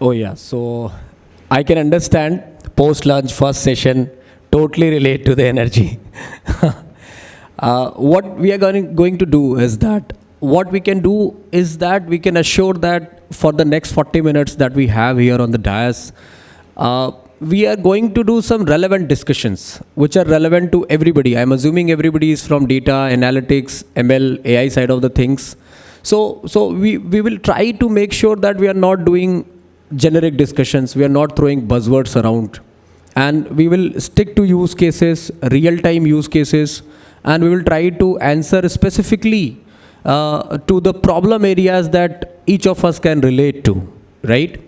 Oh yeah, so I can understand post-lunch first session totally relate to the energy. What we are going to do is that what we can do is that we can assure that for the next 40 minutes that we have here on the dais, we are going to do some relevant discussions which are relevant to everybody. I'm assuming everybody is from data, analytics, ML, AI side of the things. So we will try to make sure that we are not doing generic discussions. We are not throwing buzzwords around. And we will stick to use cases, real-time use cases, and we will try to answer specifically to the problem areas that each of us can relate to, right?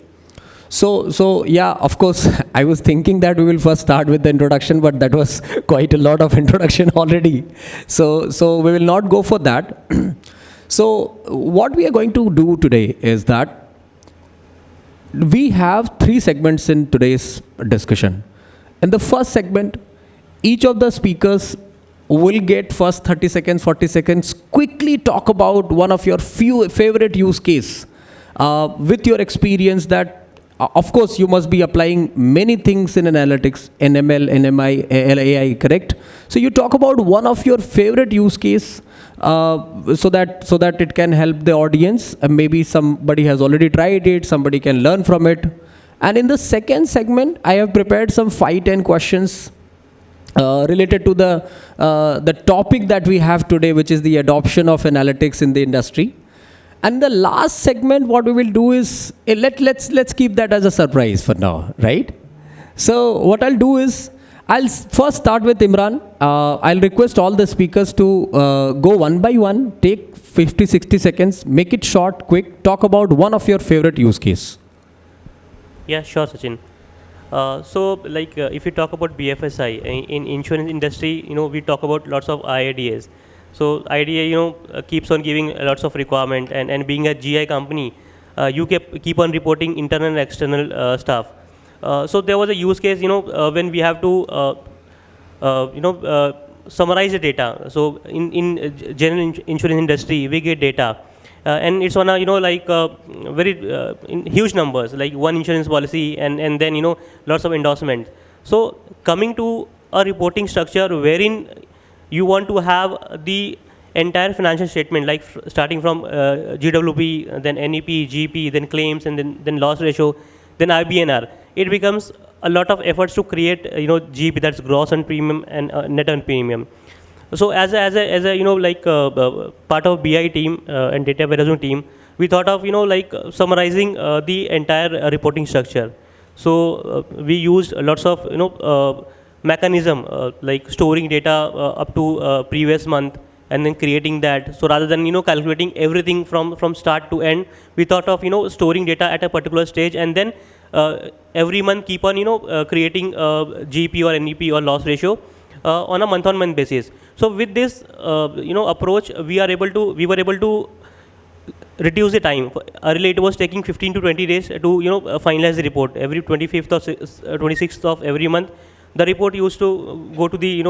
So yeah, of course, I was thinking that we will first start with the introduction, but that was quite a lot of introduction already. So we will not go for that. So what we are going to do today is that we have 3 segments in today's discussion. In the first segment, each of the speakers will get first 30 seconds, 40 seconds, quickly talk about one of your few favorite use case with your experience that of course you must be applying many things in analytics, in ML, NMI, AI, correct? So you talk about one of your favorite use case so that it can help the audience. Maybe somebody has already tried it, somebody can learn from it. And in the second segment, I have prepared some 5-10 questions related to the topic that we have today, which is the adoption of analytics in the industry. And the last segment, what we will do is, let's keep that as a surprise for now, right? So what I'll do is, I'll first start with Imran. I'll request all the speakers to go one by one, take 50-60 seconds, make it short, quick, talk about one of your favorite use case. Yeah, sure, Sachin. If you talk about BFSI in insurance industry, we talk about lots of IIDAs. So IDA, keeps on giving lots of requirement, and being a GI company, you keep on reporting internal and external stuff. So there was a use case, when we have to, summarize the data. So in general insurance industry, we get data. And it's on a, very in huge numbers, like one insurance policy and then, lots of endorsements. So coming to a reporting structure wherein you want to have the entire financial statement, like starting from GWP, then NEP, GP, then claims, and then loss ratio, then IBNR. It becomes a lot of efforts to create, GP, that's gross earned premium, and net earned premium. So as a part of BI team and data warehousing team, we thought of summarizing the entire reporting structure. So we used lots of mechanism like storing data up to previous month and then creating that. So rather than calculating everything from start to end, we thought of storing data at a particular stage, and then every month keep on creating GP or NEP or loss ratio on a month-on-month basis. So with this approach, we were able to reduce the time. Earlier it was taking 15 to 20 days to finalize the report. Every 25th or 26th of every month, the report used to go to the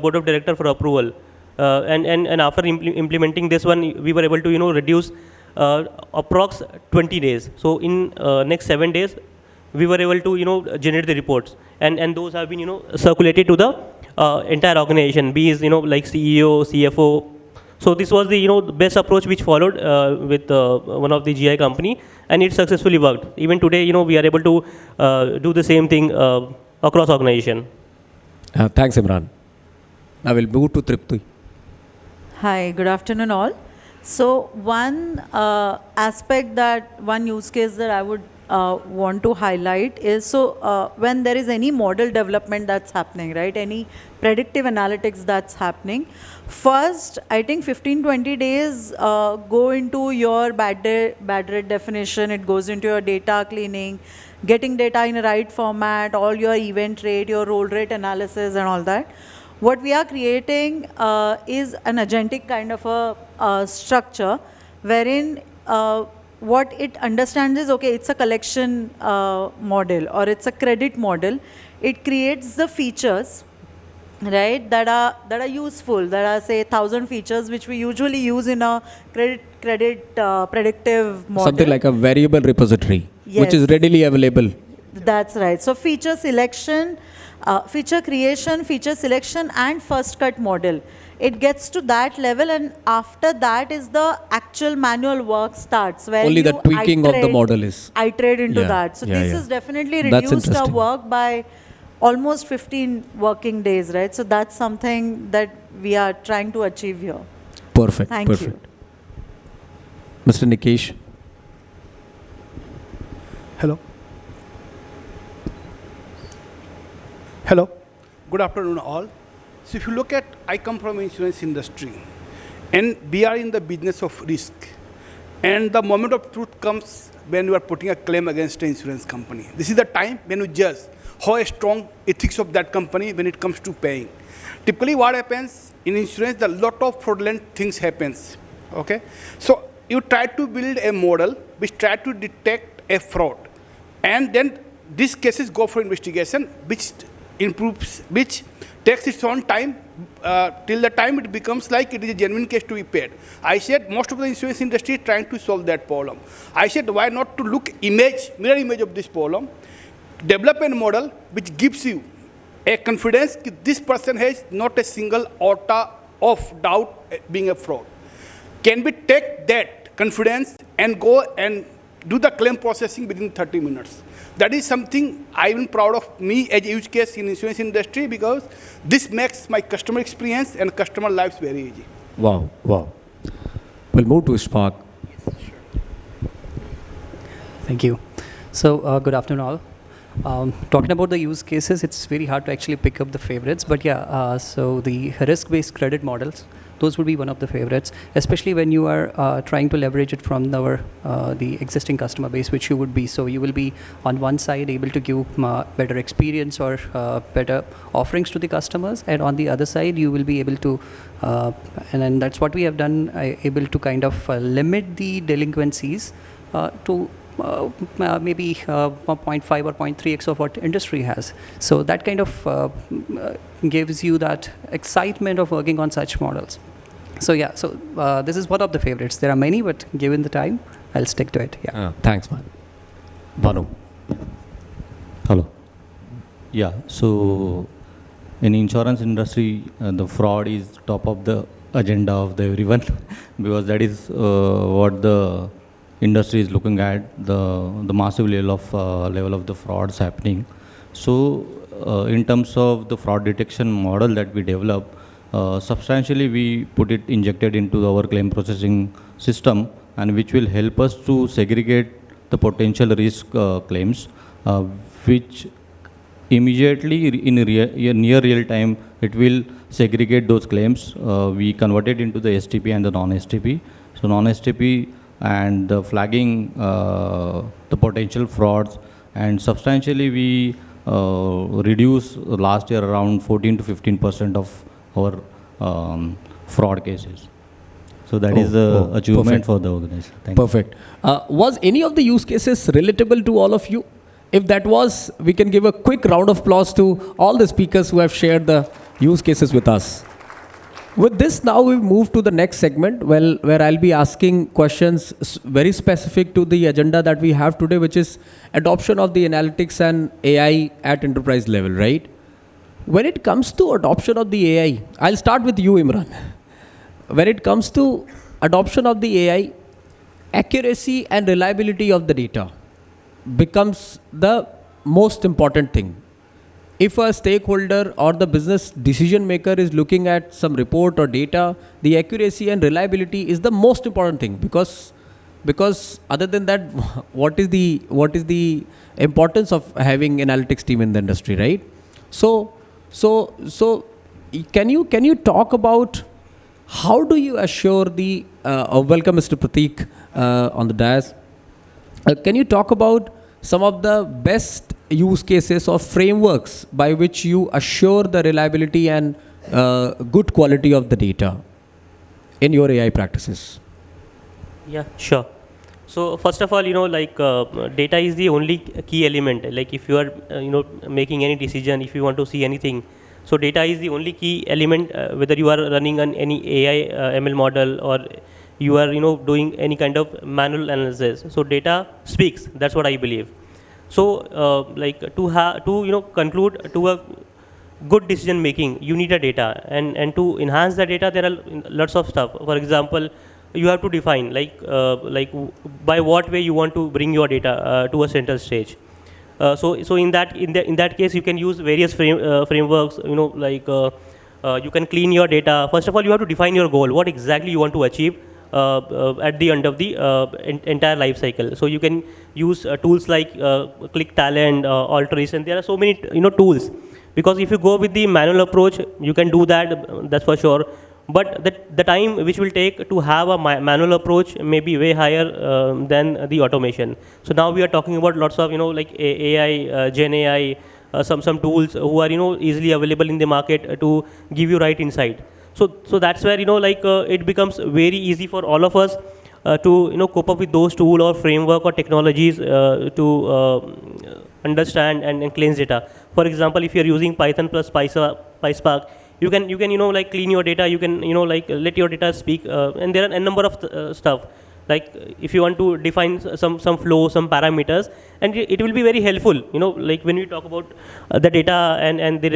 board of director for approval. And after implementing this one, we were able to reduce approx 20 days. So in next 7 days, we were able to generate the reports, and those have been circulated to the entire organization, be it like CEO, CFO. So this was the best approach which followed with one of the GI company, and it successfully worked. Even today, we are able to do the same thing across organization. Thanks, Imran. I will move to Trupti. Hi, good afternoon all. So one one use case that I would want to highlight is, when there is any model development that's happening, right, any predictive analytics that's happening, first I think 15-20 days go into your bad rate definition, it goes into your data cleaning, getting data in the right format, all your event rate, your roll rate analysis and all that. What we are creating is an agentic kind of a structure wherein what it understands is, okay, it's a collection model or it's a credit model. It creates the features, right, that are useful, that are say 1,000 features which we usually use in a credit predictive model. Something like a variable repository. which is Yes. readily available. That's right. So feature selection, feature creation, feature selection, and first cut model. It gets to that level, and after that is the actual manual work starts, where Only you the tweaking of the model is. iterate into Yeah, that. So yeah, this yeah. is definitely That's reduced our interesting. work by almost 15 working days, right? So that's something that we are trying to achieve here. Perfect. Thank Perfect. you. Mr. Nikesh. Hello. Hello. Good afternoon, all. So if you look at, I come from insurance industry, and we are in the business of risk. And the moment of truth comes when you are putting a claim against an insurance company. This is the time when you judge how strong ethics of that company when it comes to paying. Typically, what happens in insurance, a lot of fraudulent things happens. Okay, so you try to build a model which try to detect a fraud, and then these cases go for investigation, which improves, which takes its own time till the time it becomes like it is a genuine case to be paid. I said most of the insurance industry is trying to solve that problem. I said why not to look mirror image of this problem, develop a model which gives you a confidence that this person has not a single iota of doubt being a fraud. Can we take that confidence and go and do the claim processing within 30 minutes? That is something I'm proud of me as a use case in insurance industry, because this makes my customer experience and customer lives very easy. Wow. Wow. We'll move to Ishfaq. Thank you. So, good afternoon all. Talking about the use cases, it's very hard to actually pick up the favorites, but yeah, so the risk-based credit models, those would be one of the favorites, especially when you are trying to leverage it from the existing customer base, which you would be. So you will be on one side able to give better experience or better offerings to the customers, and on the other side you will be able to, and then that's what we have done, able to kind of limit the delinquencies to maybe 1.5 or 0.3x of what industry has. So that kind of gives you that excitement of working on such models. So yeah, so this is one of the favorites. There are many, but given the time, I'll stick to it. Yeah. Thanks, man. Bhanu. Hello. Yeah, so in insurance industry, the fraud is top of the agenda of the everyone because that is what the industry is looking at, the massive level of the frauds happening. So in terms of the fraud detection model that we develop, substantially we put it injected into our claim processing system, and which will help us to segregate the potential risk claims, which immediately in near real time it will segregate those claims. We convert it into the STP and the non-STP. So non-STP and the flagging the potential frauds, and substantially we reduce last year around 14 to 15% of our fraud cases. So that is the achievement perfect. for the organization. Thank you. Perfect. Was any of the use cases relatable to all of you? If that was, we can give a quick round of applause to all the speakers who have shared the use cases with us. With this, now we move to the next segment, where I'll be asking questions very specific to the agenda that we have today, which is adoption of the analytics and AI at enterprise level, right? When it comes to adoption of the AI, I'll start with you, Imran. When it comes to adoption of the AI, accuracy and reliability of the data becomes the most important thing. If a stakeholder or the business decision maker is looking at some report or data, the accuracy and reliability is the most important thing, because other than that, what is the importance of having analytics team in the industry, right? So can you talk about how do you assure the welcome Mr. Prateek on the dais. Can you talk about some of the best use cases or frameworks by which you assure the reliability and good quality of the data in your AI practices? Yeah, sure. So first of all, data is the only key element. Like if you are, making any decision, if you want to see anything, so data is the only key element, whether you are running on any AI ML model or you are doing any kind of manual analysis. So data speaks. That's what I believe. So like to conclude, to a good decision making, you need a data, and to enhance the data, there are lots of stuff. For example, you have to define by what way you want to bring your data to a central stage. So in that case, you can use various frameworks. You can clean your data. First of all, you have to define your goal. What exactly you want to achieve at the end of the entire life cycle. So you can use tools like Click Talent, Alteration. There are so many tools. Because if you go with the manual approach, you can do that. That's for sure. But the time which will take to have a manual approach may be way higher than the automation. So now we are talking about lots of like AI, Gen AI, some tools who are easily available in the market to give you right insight. So that's where it becomes very easy for all of us to cope up with those tools or framework or technologies to understand and cleanse data. For example, if you are using Python plus PySpark, you can like clean your data. You can like let your data speak, and there are a number of stuff. Like if you want to define some flow, some parameters, and it will be very helpful. Like when we talk about the data and the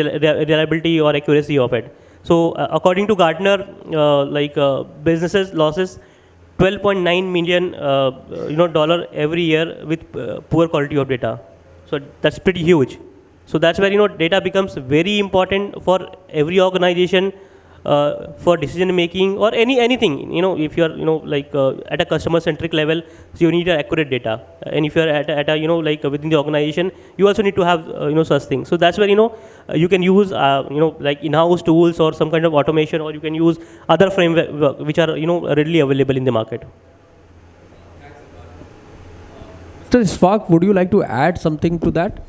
reliability or accuracy of it. So according to Gartner, businesses losses $12.9 million dollar every year with poor quality of data. So that's pretty huge. So that's where data becomes very important for every organization, for decision making or anything. If you are at a customer centric level, so you need accurate data. And if you are at a within the organization, you also need to have such things. So that's where you can use like in-house tools or some kind of automation, or you can use other framework which are readily available in the market. Mr. Ishfaq, would you like to add something to that?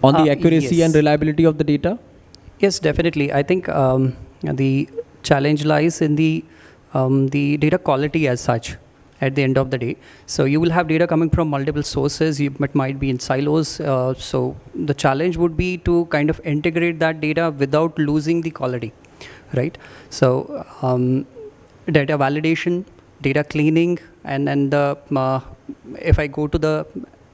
On the accuracy yes. and reliability of the data? Yes, definitely. I think the challenge lies in the data quality as such at the end of the day. So you will have data coming from multiple sources. It might be in silos. So the challenge would be to kind of integrate that data without losing the quality, right? So data validation, data cleaning, and then if I go to the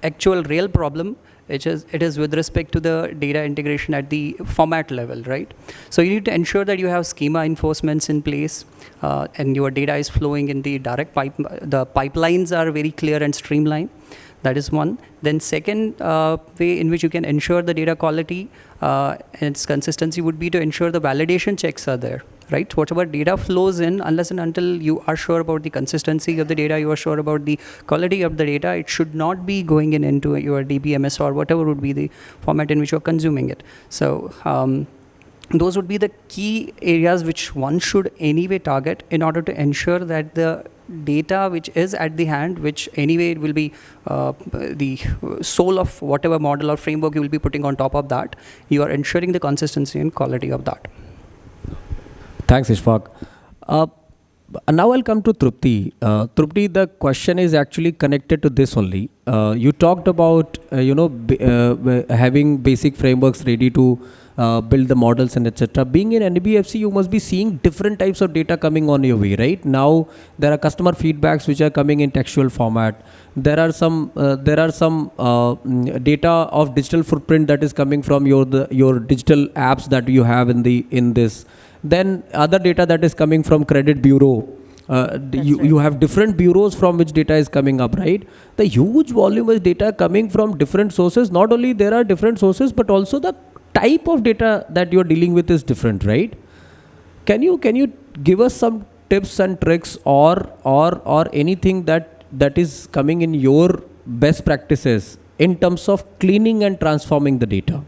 actual real problem, it is with respect to the data integration at the format level, right? So you need to ensure that you have schema enforcements in place, and your data is flowing in the direct pipe. The pipelines are very clear and streamlined. That is one. Then second way in which you can ensure the data quality and its consistency would be to ensure the validation checks are there, right? Whatever data flows in, unless and until you are sure about the consistency of the data, you are sure about the quality of the data, it should not be going into your DBMS or whatever would be the format in which you are consuming it. So those would be the key areas which one should anyway target in order to ensure that the data which is at the hand, which anyway will be the soul of whatever model or framework you will be putting on top of that, you are ensuring the consistency and quality of that. Thanks, Ishfaq. Now I'll come to Trupti. Trupti, the question is actually connected to this only. You talked about having basic frameworks ready to build the models and etc. Being in NBFC, you must be seeing different types of data coming on your way, right? Now there are customer feedbacks which are coming in textual format. There are some data of digital footprint that is coming from your digital apps that you have in this. Then other data that is coming from credit bureau. You have different bureaus from which data is coming up, right? The huge volume of data coming from different sources. Not only there are different sources, but also the type of data that you're dealing with is different, right? Can you give us some tips and tricks or anything that is coming in your best practices in terms of cleaning and transforming the data?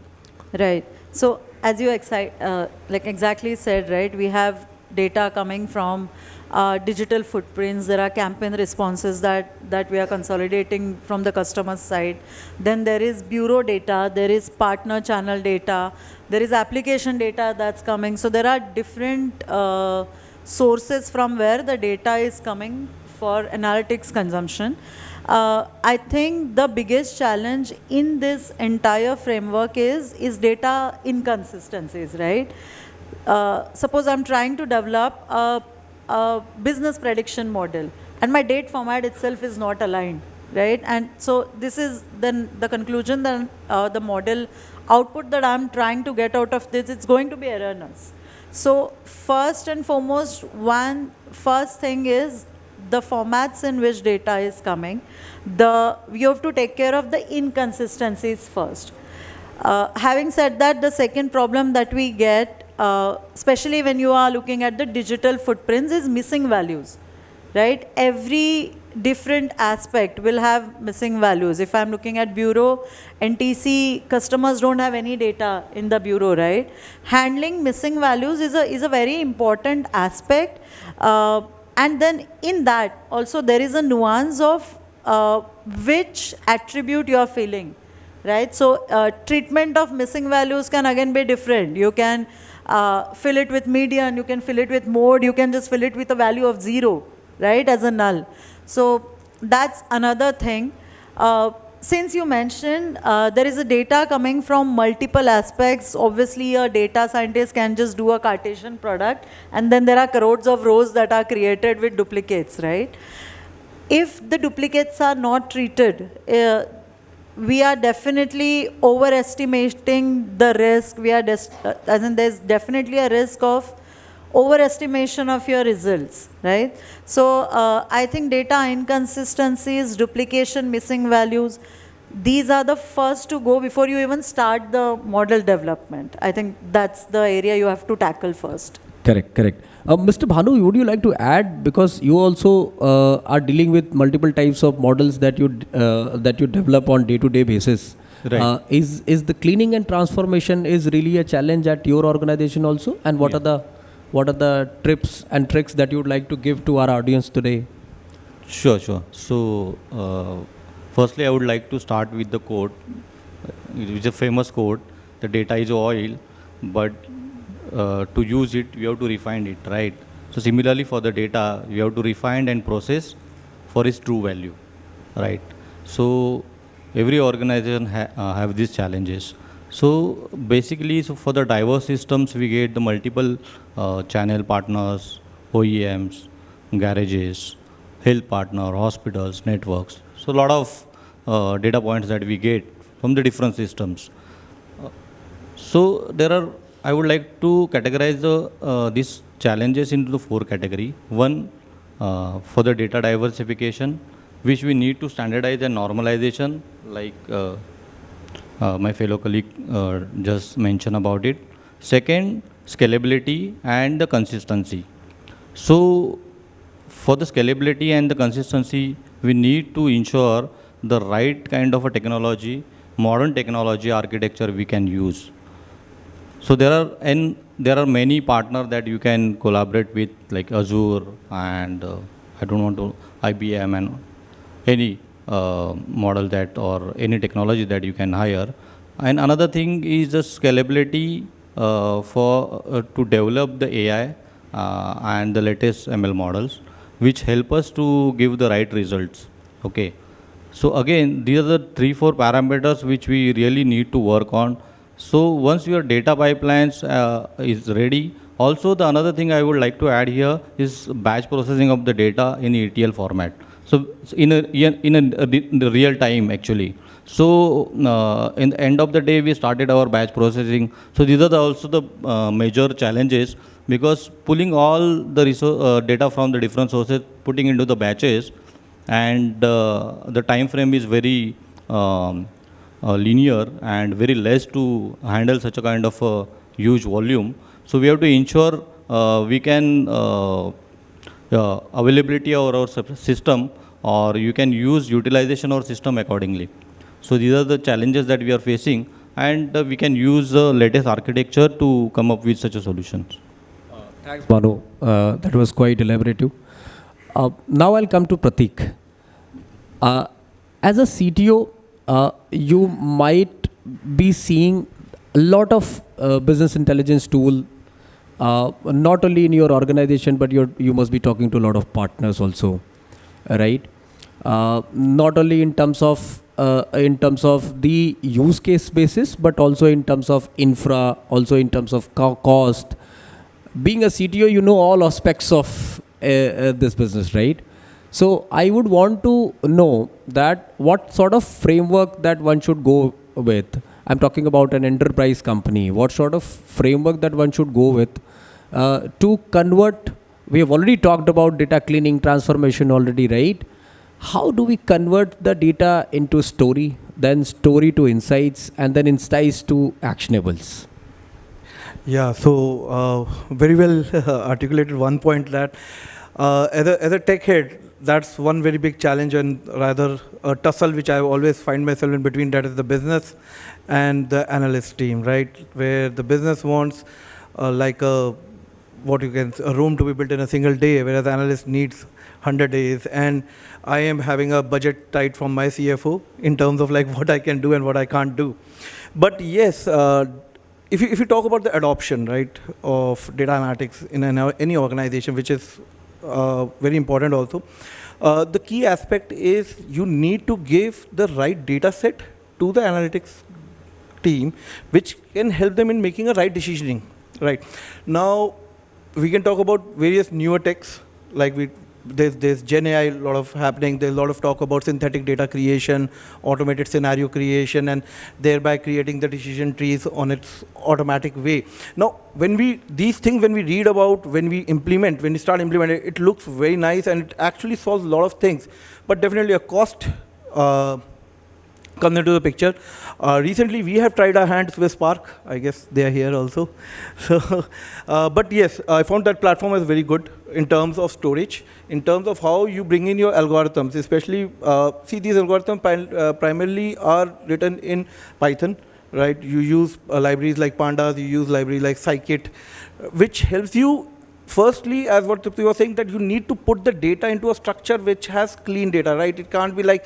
Right. So as you exactly said, right, we have data coming from digital footprints. There are campaign responses that we are consolidating from the customer side. Then there is bureau data, there is partner channel data, there is application data that's coming. So there are different sources from where the data is coming for analytics consumption. I think the biggest challenge in this entire framework is data inconsistencies, right? Suppose I'm trying to develop a a business prediction model, and my date format itself is not aligned, right? And so this is then the conclusion that the model output that I'm trying to get out of this, it's going to be erroneous. So first and foremost, first thing is the formats in which data is coming. We have to take care of the inconsistencies first. Having said that, the second problem that we get, especially when you are looking at the digital footprints, is missing values, right? Every different aspect will have missing values. If I'm looking at bureau, NTC customers don't have any data in the bureau, right? Handling missing values is a very important aspect. And then in that also there is a nuance of which attribute you are feeling, right? So treatment of missing values can again be different. You can fill it with median, you can fill it with mode, you can just fill it with a value of 0, right, as a null. So that's another thing. Since you mentioned there is a data coming from multiple aspects, obviously a data scientist can just do a Cartesian product, and then there are crores of rows that are created with duplicates, right? If the duplicates are not treated, we are definitely overestimating the risk. As in there's definitely a risk of overestimation of your results, right? So I think data inconsistencies, duplication, missing values, these are the first to go before you even start the model development. I think that's the area you have to tackle first. Correct. Mr. Bhanu, would you like to add, because you also are dealing with multiple types of models that you develop on day-to-day basis. Right. Is the cleaning and transformation is really a challenge at your organization also? And what are the tips and tricks that you would like to give to our audience today? Sure. So, firstly, I would like to start with the quote, which is a famous quote: "The data is oil, but to use it, we have to refine it," right? So, similarly, for the data, we have to refine and process for its true value, right? So, every organization have these challenges. So, basically, for the diverse systems, we get the multiple channel partners, OEMs, garages, health partner, hospitals, networks. So, a lot of data points that we get from the different systems. So, I would like to categorize these challenges into the 4 categories. One, for the data diversification, which we need to standardize and normalization, like my fellow colleague just mentioned about it. Second, scalability and the consistency. So, for the scalability and the consistency, we need to ensure the right kind of a technology, modern technology architecture we can use. So there are many partners that you can collaborate with, like Azure and IBM and any model that or any technology that you can hire. And another thing is the scalability to develop the AI and the latest ML models, which help us to give the right results. Okay. So again, these are the 3-4 parameters which we really need to work on. So once your data pipelines is ready, also the another thing I would like to add here is batch processing of the data in ETL format. So in the real time actually. So in the end of the day, we started our batch processing. So these are also the major challenges, because pulling all the data from the different sources, putting into the batches, and the time frame is very linear and very less to handle such a kind of a huge volume. So we have to ensure we can availability of our system, or you can use utilization of our system accordingly. So these are the challenges that we are facing, and we can use the latest architecture to come up with such a solutions. Thanks, Bhanu. That was quite elaborative. Now I'll come to Prateek. As a CTO, you might be seeing a lot of business intelligence tool, not only in your organization, but you must be talking to a lot of partners also, right? Not only in terms of the use case basis, but also in terms of infra, also in terms of cost. Being a CTO, you know all aspects of this business, right? So I would want to know that what sort of framework that one should go with. I'm talking about an enterprise company. What sort of framework that one should go with to convert. We have already talked about data cleaning, transformation already, right? How do we convert the data into story, then story to insights, and then insights to actionables? Yeah, so very well articulated one point that as a tech head, that's one very big challenge and rather a tussle which I always find myself in between, that is the business and the analyst team, right? Where the business wants like a room to be built in a single day, whereas the analyst needs 100 days. And I am having a budget tight from my CFO in terms of like what I can do and what I can't do. But yes, if you talk about the adoption, right, of data analytics in any organization, which is very important also, the key aspect is you need to give the right data set to the analytics team, which can help them in making a right decisioning, right? Now, we can talk about various newer techs, like there's Gen AI, a lot of happening. There's a lot of talk about synthetic data creation, automated scenario creation, and thereby creating the decision trees on its automatic way. Now, when we read about, when we start implementing, it looks very nice and it actually solves a lot of things. But definitely a cost comes into the picture. Recently, we have tried our hands with Spark. I guess they are here also. So, but yes, I found that platform is very good in terms of storage, in terms of how you bring in your algorithms, especially, see, these algorithms primarily are written in Python, right? You use libraries like Pandas, you use libraries like Scikit, which helps you, firstly, as what Trupti was saying, that you need to put the data into a structure which has clean data, right? It can't be like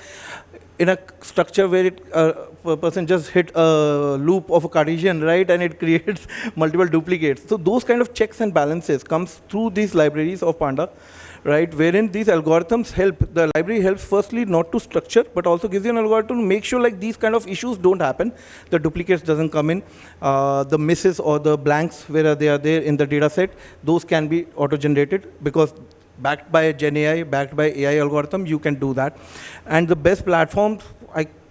in a structure where a person just hit a loop of a Cartesian, right, and it creates multiple duplicates. So those kind of checks and balances comes through these libraries of Panda, right, wherein these algorithms help. The library helps firstly not to structure, but also gives you an algorithm to make sure like these kind of issues don't happen. The duplicates doesn't come in. The misses or the blanks where they are there in the data set, those can be auto-generated because backed by Gen AI, backed by AI algorithm, you can do that. And the best platforms,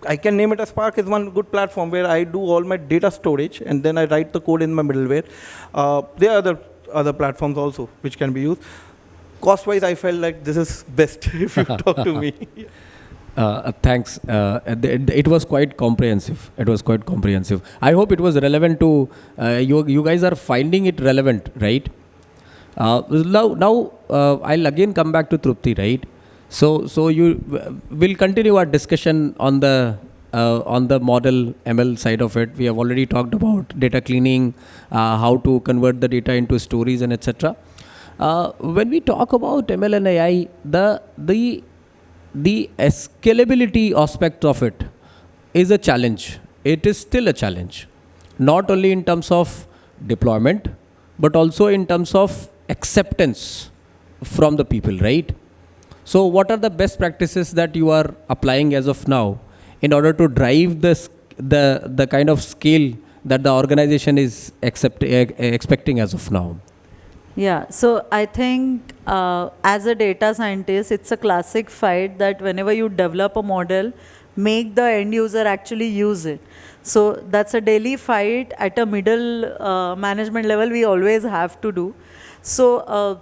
I can name it as Spark is one good platform where I do all my data storage and then I write the code in my middleware. There are other platforms also which can be used. Cost-wise, I felt like this is best if you talk to me. Thanks. It was quite comprehensive. It was quite comprehensive. I hope it was relevant to you guys are finding it relevant, right? Now I'll again come back to Trupti, right? So you will continue our discussion on the model ML side of it. We have already talked about data cleaning, how to convert the data into stories and etc. When we talk about ML and AI, the scalability aspect of it is a challenge. It is still a challenge, not only in terms of deployment, but also in terms of acceptance from the people, right? So what are the best practices that you are applying as of now in order to drive the kind of scale that the organization is expecting as of now? Yeah, so I think as a data scientist, it's a classic fight that whenever you develop a model, make the end user actually use it. So that's a daily fight at a middle management level we always have to do. So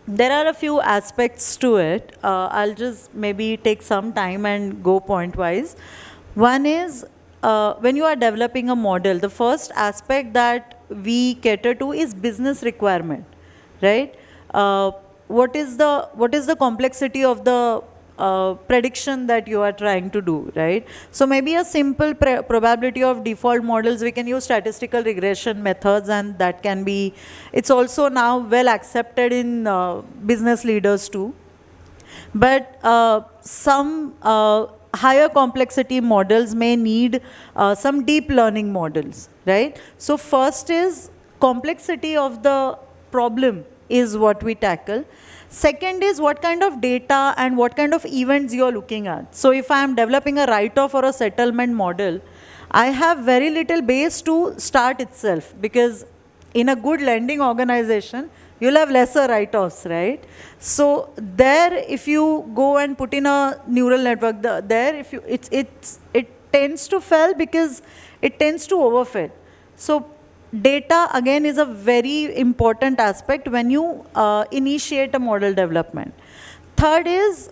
there are a few aspects to it. I'll just maybe take some time and go point-wise. One is when you are developing a model, the first aspect that we cater to is business requirement, right? What is the complexity of the prediction that you are trying to do, right? So maybe a simple probability of default models, we can use statistical regression methods, and that can be, it's also now well accepted in business leaders too. But some higher complexity models may need some deep learning models, right? So first is complexity of the problem is what we tackle. Second is what kind of data and what kind of events you are looking at. So if I am developing a write-off or a settlement model, I have very little base to start itself, because in a good lending organization, you'll have lesser write-offs, right? So there, if you go and put in a neural network, there, if you, it tends to fail because it tends to overfit. So data, again, is a very important aspect when you initiate a model development. Third is,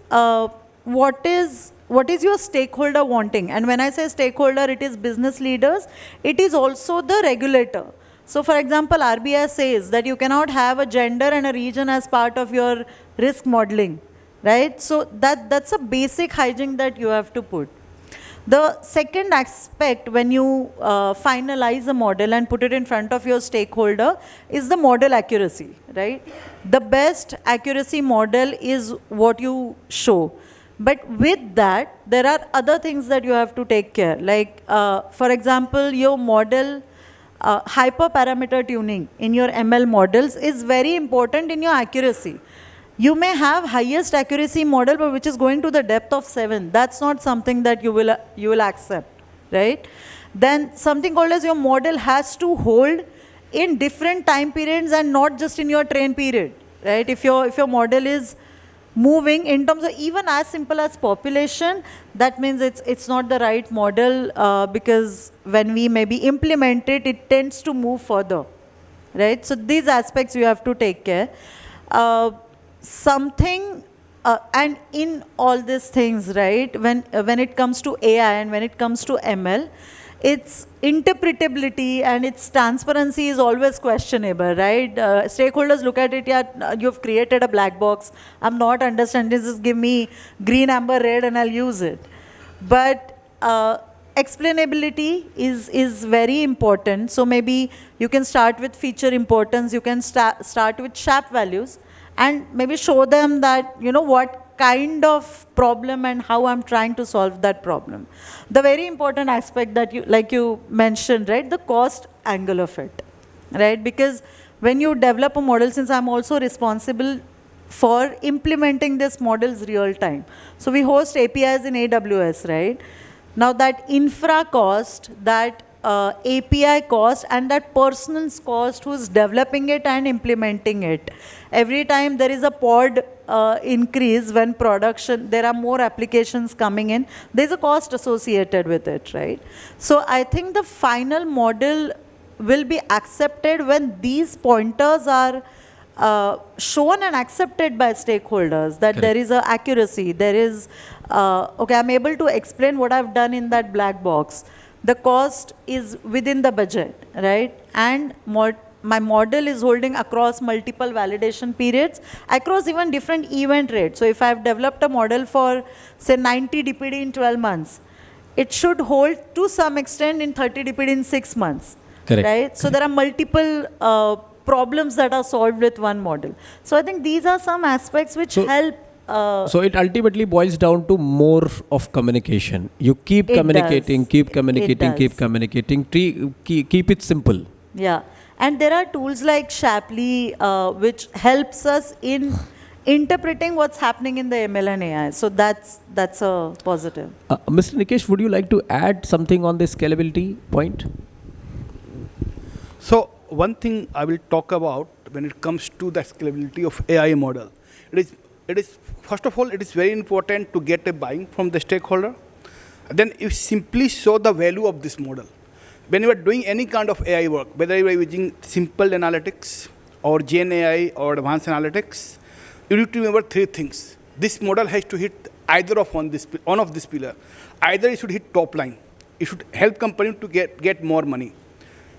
what is your stakeholder wanting? And when I say stakeholder, it is business leaders. It is also the regulator. So for example, RBI says that you cannot have a gender and a region as part of your risk modeling, right? So that's a basic hygiene that you have to put. The second aspect when you finalize a model and put it in front of your stakeholder is the model accuracy, right? The best accuracy model is what you show. But with that, there are other things that you have to take care. Like, for example, your model hyperparameter tuning in your ML models is very important in your accuracy. You may have highest accuracy model, but which is going to the depth of 7. That's not something that you will accept, right? Then something called as your model has to hold in different time periods and not just in your train period, right? If your model is moving in terms of even as simple as population, that means it's not the right model because when we maybe implement it, it tends to move further, right? So these aspects you have to take care. And in all these things, right, when it comes to AI and when it comes to ML, its interpretability and its transparency is always questionable, right? Stakeholders look at it, yeah, you've created a black box. I'm not understanding, just give me green, amber, red, and I'll use it. But explainability is very important. So maybe you can start with feature importance. You can start with sharp values and maybe show them that, you know, what kind of problem and how I'm trying to solve that problem. The very important aspect that you, like you mentioned, right, the cost angle of it, right? Because when you develop a model, since I'm also responsible for implementing this models real time. So we host APIs in AWS, right? Now that infra cost, that API cost and that person's cost who's developing it and implementing it. Every time there is a pod increase when production, there are more applications coming in, there's a cost associated with it, right? So I think the final model will be accepted when these pointers are shown and accepted by stakeholders, that there is a accuracy, there is, okay, I'm able to explain what I've done in that black box. The cost is within the budget, right? And my model is holding across multiple validation periods, across even different event rates. So if I've developed a model for, say, 90 DPD in 12 months, it should hold to some extent in 30 DPD in 6 months, correct, right? So there are multiple problems that are solved with one model. So I think these are some aspects which help. So it ultimately boils down to more of communication. You keep communicating, keep communicating, keep communicating, keep it simple. Yeah, and there are tools like Shapley which helps us in interpreting what's happening in the ML and AI. So that's a positive. Mr. Nikesh, would you like to add something on the scalability point? So one thing I will talk about when it comes to the scalability of AI model, it is first of all, it is very important to get a buy-in from the stakeholder. Then you simply show the value of this model. When you are doing any kind of AI work, whether you are using simple analytics or Gen AI or advanced analytics, you need to remember 3 things. This model has to hit either of one of this pillar. Either it should hit top line. It should help company to get more money.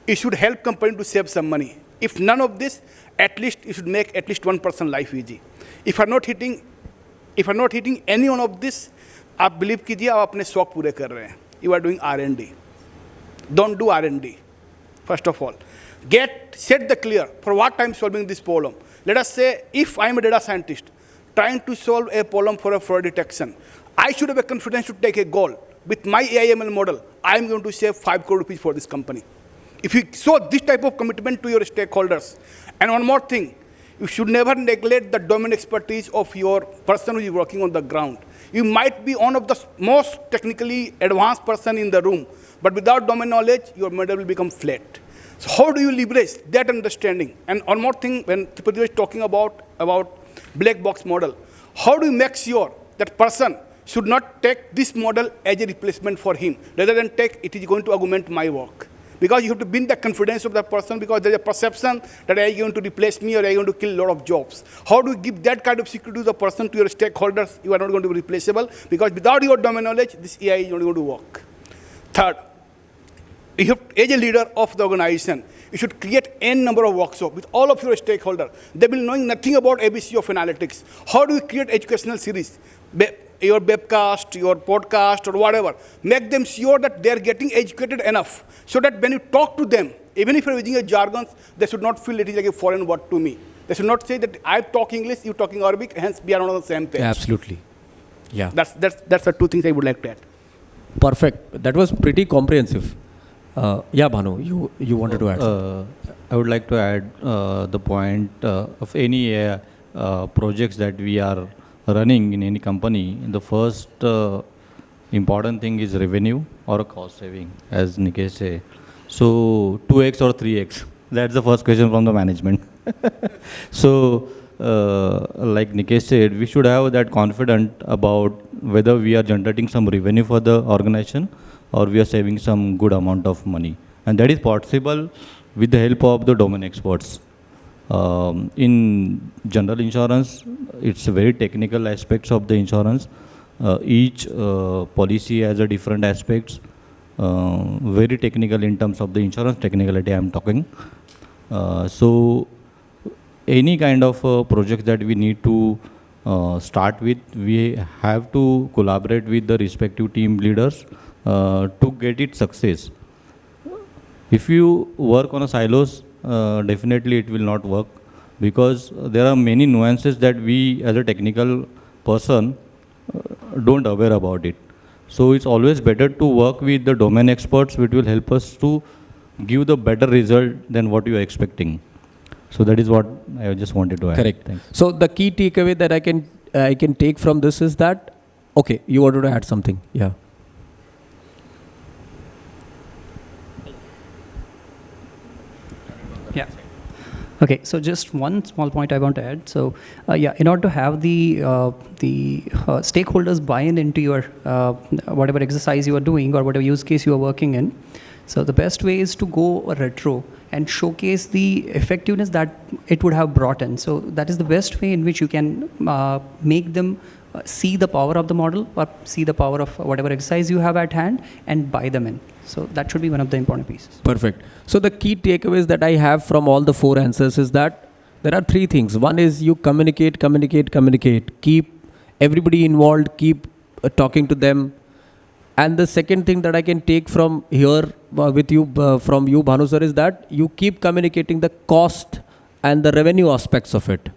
It should help company to save some money. If none of this, at least you should make at least one person life easy. If you are not hitting any one of this, आप believe कीजिए आप अपने शौक पूरे कर रहे हैं. You are doing R&D. Don't do R&D. First of all, set the clear for what I'm solving this problem. Let us say if I'm a data scientist trying to solve a problem for a fraud detection, I should have a confidence to take a goal. With my AI/ML model, I'm going to save 5 crore rupees for this company. If you show this type of commitment to your stakeholders, and one more thing, you should never neglect the domain expertise of your person who is working on the ground. You might be one of the most technically advanced person in the room, but without domain knowledge, your model will become flat. So how do you leverage that understanding? And one more thing, when Trupti was talking about black box model, how do you make sure that person should not take this model as a replacement for him, rather than take it is going to augment my work? Because you have to win the confidence of that person, because there is a perception that AI is going to replace me or AI is going to kill a lot of jobs. How do you give that kind of security to the person, to your stakeholders? You are not going to be replaceable, because without your domain knowledge, this AI is not going to work. Third, you have, as a leader of the organization, you should create n number of workshops with all of your stakeholders. They will knowing nothing about ABC of analytics. How do you create educational series? Your webcast, your podcast, or whatever. Make them sure that they are getting educated enough, so that when you talk to them, even if you're using a jargon, they should not feel it is like a foreign word to me. They should not say that I talk English, you talking Arabic, hence we are not on the same page. Absolutely. Yeah. That's the two things I would like to add. Perfect. That was pretty comprehensive. Yeah, Bhanu, you wanted to add something. I would like to add the point of any projects that we are running in any company. The first important thing is revenue or a cost saving, as Nikesh said. So 2x or 3x, that's the first question from the management. So like Nikesh said, we should have that confidence about whether we are generating some revenue for the organization or we are saving some good amount of money. And that is possible with the help of the domain experts. In general insurance, it's very technical aspects of the insurance. Each policy has a different aspects, very technical in terms of the insurance technicality I'm talking. So any kind of project that we need to start with, we have to collaborate with the respective team leaders to get it success. If you work on a silos, definitely it will not work, because there are many nuances that we as a technical person don't aware about it. So it's always better to work with the domain experts, which will help us to give the better result than what you are expecting. So that is what I just wanted to add. Correct. Thanks. So the key takeaway that I can take from this is that, okay, you wanted to add something. Yeah. Yeah. Okay, so just one small point I want to add. So, yeah, in order to have the stakeholders buy-in into your whatever exercise you are doing or whatever use case you are working in, so the best way is to go retro and showcase the effectiveness that it would have brought in. So that is the best way in which you can make them see the power of the model or see the power of whatever exercise you have at hand and buy them in. So that should be one of the important pieces. Perfect. So the key takeaways that I have from all the 4 answers is that there are 3 things. One is you communicate. Keep everybody involved, keep talking to them. And the second thing that I can take from here with you, from you, Bhanu sir, is that you keep communicating the cost and the revenue aspects of it,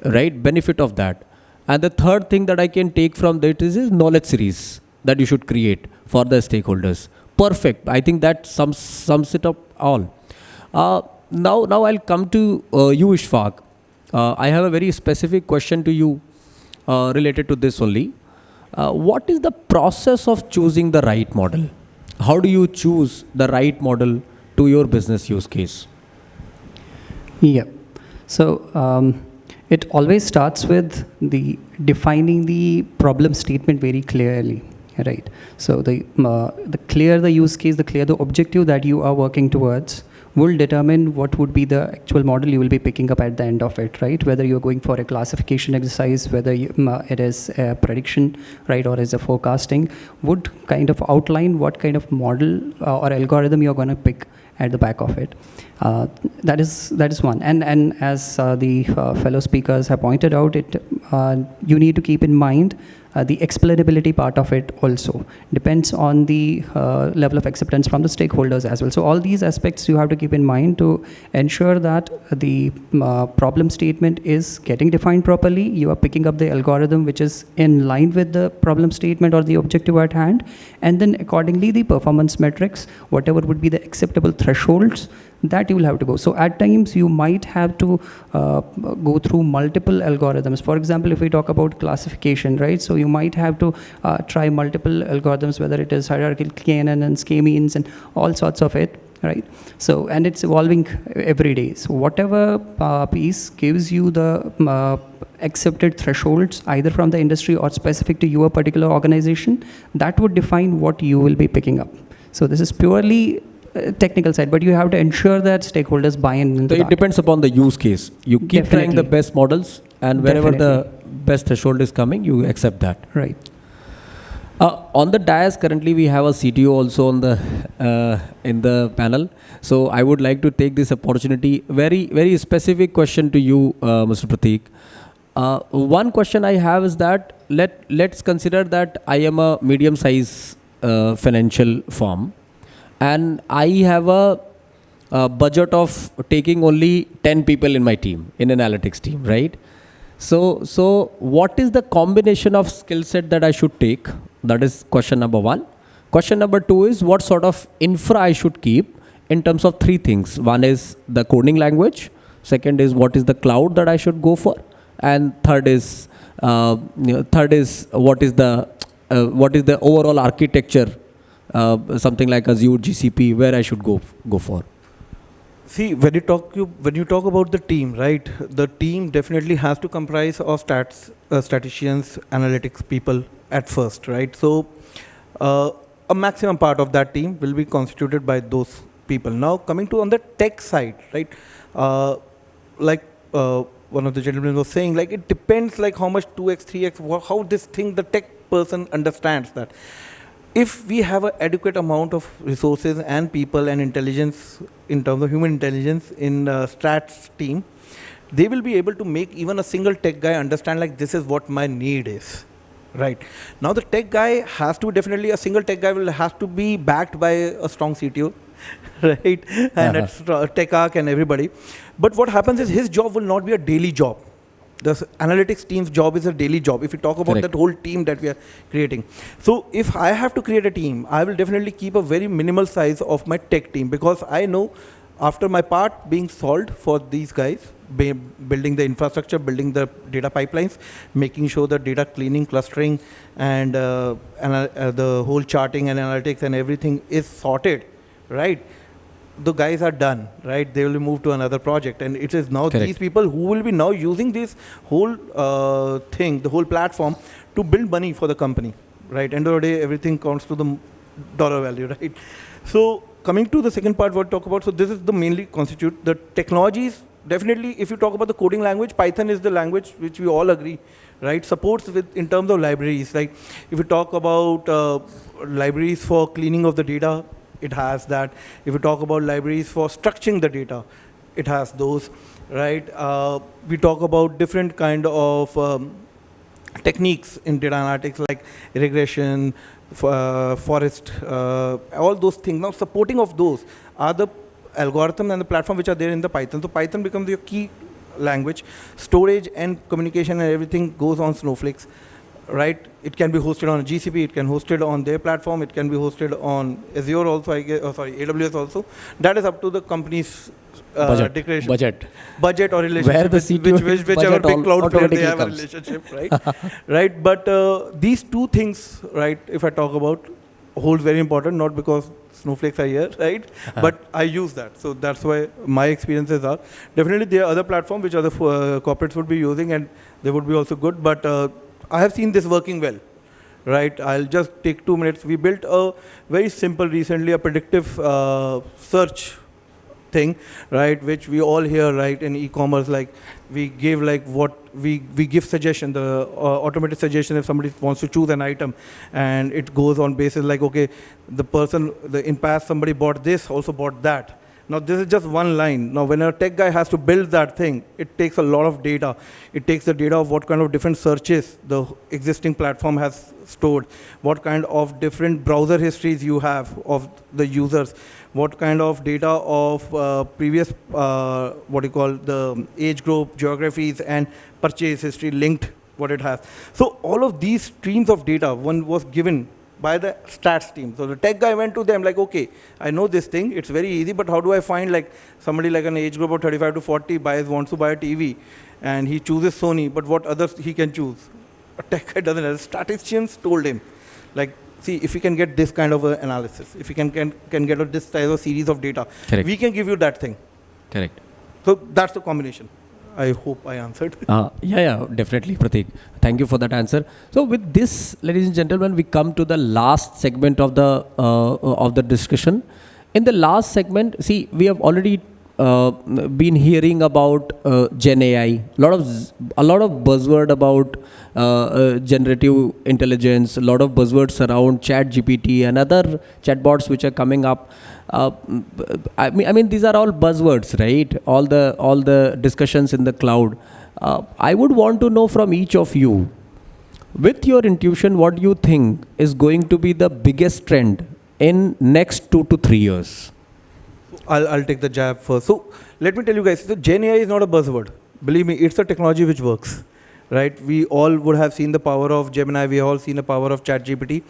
right? Benefit of that. And the third thing that I can take from that is knowledge series that you should create for the stakeholders. Perfect. I think that sums it up all. Now I'll come to you, Ishfaq. I have a very specific question to you related to this only. What is the process of choosing the right model? How do you choose the right model to your business use case? Yeah. So it always starts with the defining the problem statement very clearly, right? So the clear the use case, the clear the objective that you are working towards will determine what would be the actual model you will be picking up at the end of it, right? Whether you're going for a classification exercise, whether it is a prediction, right, or is a forecasting, would kind of outline what kind of model or algorithm you're going to pick at the back of it. That is one. And as the fellow speakers have pointed out, you need to keep in mind the explainability part of it also depends on the level of acceptance from the stakeholders as well. So all these aspects you have to keep in mind to ensure that the problem statement is getting defined properly. You are picking up the algorithm which is in line with the problem statement or the objective at hand, and then accordingly the performance metrics, whatever would be the acceptable thresholds, that you will have to go. So at times you might have to go through multiple algorithms. For example, if we talk about classification, right? So you might have to try multiple algorithms, whether it is hierarchical KNN and K-means and all sorts of it. right? So, and it's evolving every day. So whatever piece gives you the accepted thresholds, either from the industry or specific to your particular organization, that would define what you will be picking up. So this is purely technical side, but you have to ensure that stakeholders buy in. So it depends upon the use case. You keep trying the best models, and wherever the best threshold is coming, you accept that. Right. On the dais, currently we have a CTO also on the in the panel. So I would like to take this opportunity. Very specific question to you, Mr. Prateek. One question I have is that let's consider that I am a medium-sized financial firm, and I have a budget of taking only 10 people in my team, in analytics team, right? So what is the combination of skill set that I should take? That is question number one. Question number two is what sort of infra I should keep in terms of three things. One is the coding language. Second is what is the cloud that I should go for, and third is what is the overall architecture, something like Azure, GCP, where I should go for. See, when you talk about the team, right? The team definitely has to comprise of statisticians, analytics people at first, right? So a maximum part of that team will be constituted by those people. Now, coming to on the tech side, right? Like one of the gentlemen was saying, like it depends, like how much 2x, 3x, how this thing the tech person understands that. If we have an adequate amount of resources and people and intelligence in terms of human intelligence in strats team, they will be able to make even a single tech guy understand like this is what my need is, right? Now the tech guy has to definitely, a single tech guy will have to be backed by a strong CTO, right? And it's tech arc and everybody. But what happens is his job will not be a daily job. The analytics team's job is a daily job. If we talk about that whole team that we are creating. So if I have to create a team, I will definitely keep a very minimal size of my tech team, because I know after my part being solved for these guys, building the infrastructure, building the data pipelines, making sure the data cleaning, clustering, and the whole charting and analytics and everything is sorted, right? The guys are done, right? They will move to another project, and it is now these people who will be now using this whole thing, the whole platform, to build money for the company, right? End of the day, everything counts to the dollar value, right? So coming to the second part, what talk about, so this is the mainly constitute the technologies. Definitely, if you talk about the coding language, Python is the language which we all agree, right? Supports with in terms of libraries. Like if you talk about libraries for cleaning of the data, it has that. If you talk about libraries for structuring the data, it has those, right? We talk about different kind of techniques in data analytics like regression, forest, all those things. Now supporting of those are the algorithm and the platform which are there in the Python. So Python becomes your key language. Storage and communication and everything goes on Snowflakes, right? It can be hosted on GCP, it can be hosted on their platform, it can be hosted on Azure also, I guess, AWS also. That is up to the company's declaration. Budget or relationship. Where the CTO whichever big cloud player they have a relationship, right? Right, but these two things, right, if I talk about, hold very important, not because Snowflakes are here, right? But I use that. So that's why my experiences are. Definitely there are other platforms which other corporates would be using, and they would be also good, but I have seen this working well, right? I'll just take 2 minutes. We built a very simple recently, a predictive search thing, right? Which we all hear, right? In e-commerce, like we give like what we give suggestion, the automated suggestion if somebody wants to choose an item, and it goes on basis like, okay, the person, in past somebody bought this, also bought that. Now this is just one line. Now when a tech guy has to build that thing, it takes a lot of data. It takes the data of what kind of different searches the existing platform has stored, what kind of different browser histories you have of the users, what kind of data of previous, what you call the age group, geographies, and purchase history linked, what it has. So all of these streams of data, one was given by the stats team. So the tech guy went to them like, okay, I know this thing, it's very easy, but how do I find like somebody like an age group of 35 to 40 wants to buy a TV, and he chooses Sony, but what others he can choose? A tech guy doesn't have. Statisticians told him, like see, if we can get this kind of analysis, if we can get this type of series of data, Correct. we can give you that thing. Correct. So that's the combination. I hope I answered. Yeah, definitely, Prateek. Thank you for that answer. So with this, ladies and gentlemen, we come to the last segment of the discussion. In the last segment, see, we have already been hearing about Gen AI, a lot of buzzword about generative intelligence, a lot of buzzwords around Chat GPT and other chatbots which are coming up. I mean, these are all buzzwords, right? All the discussions in the cloud. I would want to know from each of you, with your intuition, what do you think is going to be the biggest trend in next 2 to 3 years? I'll take the jab first. So let me tell you guys, so Gen AI is not a buzzword. Believe me, it's a technology which works, right? We all would have seen the power of Gemini. We have all seen the power of ChatGPT.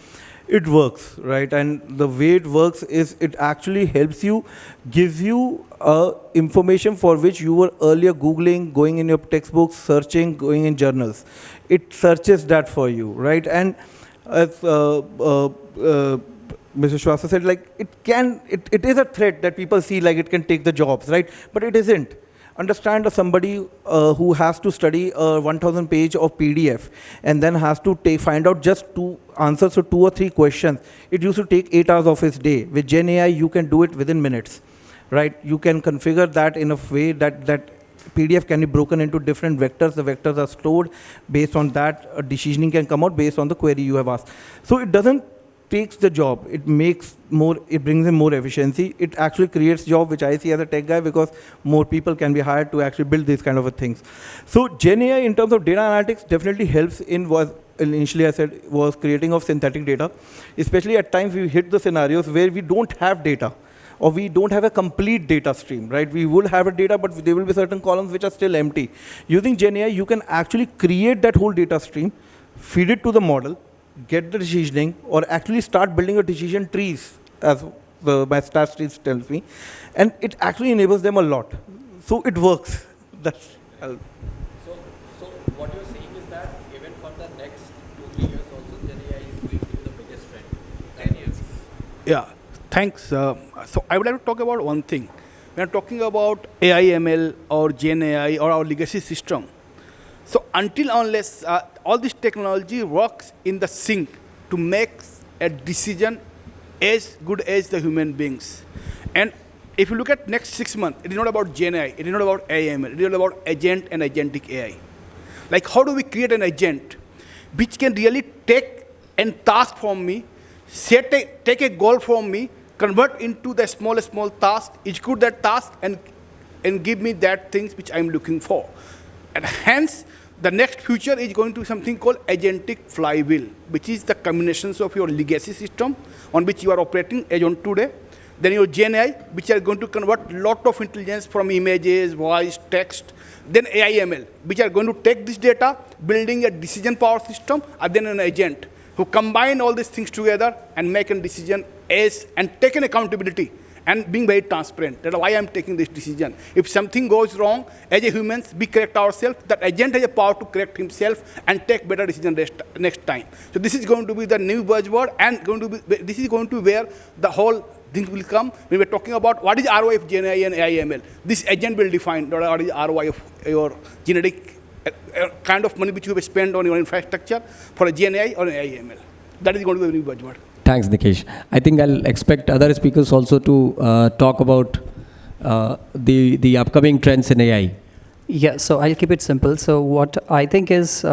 It works, right? And the way it works is it actually helps you, gives you information for which you were earlier Googling, going in your textbooks, searching, going in journals. It searches that for you, right? And as Mr. Srivastava said, like, it is a threat that people see, like it can take the jobs, right? But it isn't. Understand somebody who has to study a 1,000 page of PDF and then has to find out just 2 answers to 2 or 3 questions. It used to take 8 hours of his day. With Gen AI, you can do it within minutes, right? You can configure that in a way that PDF can be broken into different vectors. The vectors are stored. Based on that, a decisioning can come out based on the query you have asked. So it doesn't takes the job, it brings in more efficiency. It actually creates job, which I see as a tech guy, because more people can be hired to actually build these kind of things. So Gen AI in terms of data analytics definitely helps in what initially I said was creating of synthetic data. Especially at times we hit the scenarios where we don't have data, or we don't have a complete data stream, right? We will have a data, but there will be certain columns which are still empty. Using Gen AI, you can actually create that whole data stream, feed it to the model, get the decisioning, or actually start building a decision trees, as my stats trees tells me, and it actually enables them a lot. So it works. That's. So what you're saying is that even for the next 2-3 years also, Gen AI is going to be the biggest trend. 10 years. Yeah, thanks. So I would like to talk about one thing. When I'm talking about AI, ML, or Gen AI, or our legacy system. So unless all this technology works in the sync to make a decision as good as the human beings. And if you look at next 6 months, it is not about Gen AI, it is not about AI/ML, it is about agent and agentic AI. Like, how do we create an agent which can really take a task from me, take a goal from me, convert into the small task, execute that task, and give me that things which I'm looking for. And hence, the next future is going to be something called agentic flywheel, which is the combinations of your legacy system on which you are operating as on today. Then your Gen AI, which are going to convert lot of intelligence from images, voice, text. Then AI/ML, which are going to take this data, building a decision power system, and then an agent who combine all these things together and make a decision and take an accountability. And being very transparent. That's why I'm taking this decision. If something goes wrong, as a humans, we correct ourselves. That agent has a power to correct himself and take better decision next time. So this is going to be the new buzzword, and this is going to be where the whole thing will come. When we're talking about what is ROI of Gen AI and AI/ML, this agent will define what is ROI of your genetic kind of money which you have spent on your infrastructure for a Gen AI or an AI/ML. That is going to be the new buzzword. Thanks, Nikesh. I think I'll expect other speakers also to talk about the upcoming trends in AI. Yeah, so I'll keep it simple. So what I think is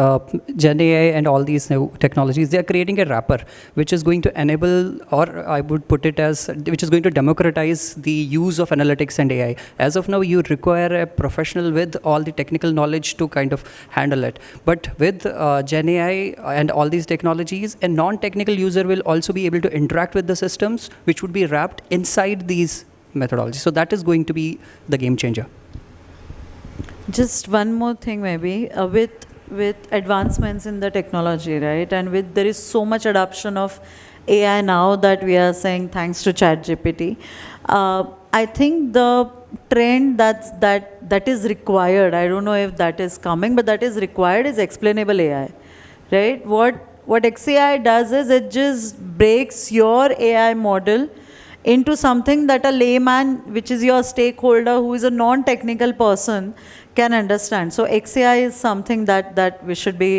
Gen AI and all these new technologies, they are creating a wrapper which is going to enable, or I would put it as, which is going to democratize the use of analytics and AI. As of now, you require a professional with all the technical knowledge to kind of handle it. But with Gen AI and all these technologies, a non-technical user will also be able to interact with the systems, which would be wrapped inside these methodologies. So that is going to be the game changer. Just one more thing, maybe with advancements in the technology, right? And there is so much adoption of AI now that we are saying thanks to ChatGPT. I think the trend that is required, I don't know if that is coming, but that is required, is explainable AI, right? what XAI does is it just breaks your AI model into something that a layman, which is your stakeholder, who is a non-technical person, can understand. So XAI is something that we should be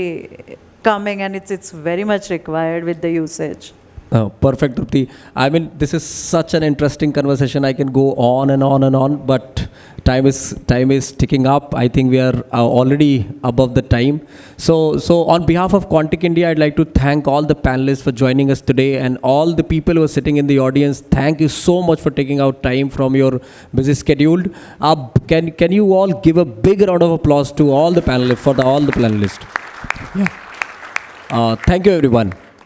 coming, and it's very much required with the usage. Oh, perfect, Trupti. I mean, this is such an interesting conversation. I can go on and on and on, but time is ticking up. I think we are already above the time. So on behalf of Quantic India, I'd like to thank all the panelists for joining us today, and all the people who are sitting in the audience. Thank you so much for taking out time from your busy schedule. Can you all give a big round of applause to all the panelists, all the panelists? Yeah. Thank you, everyone.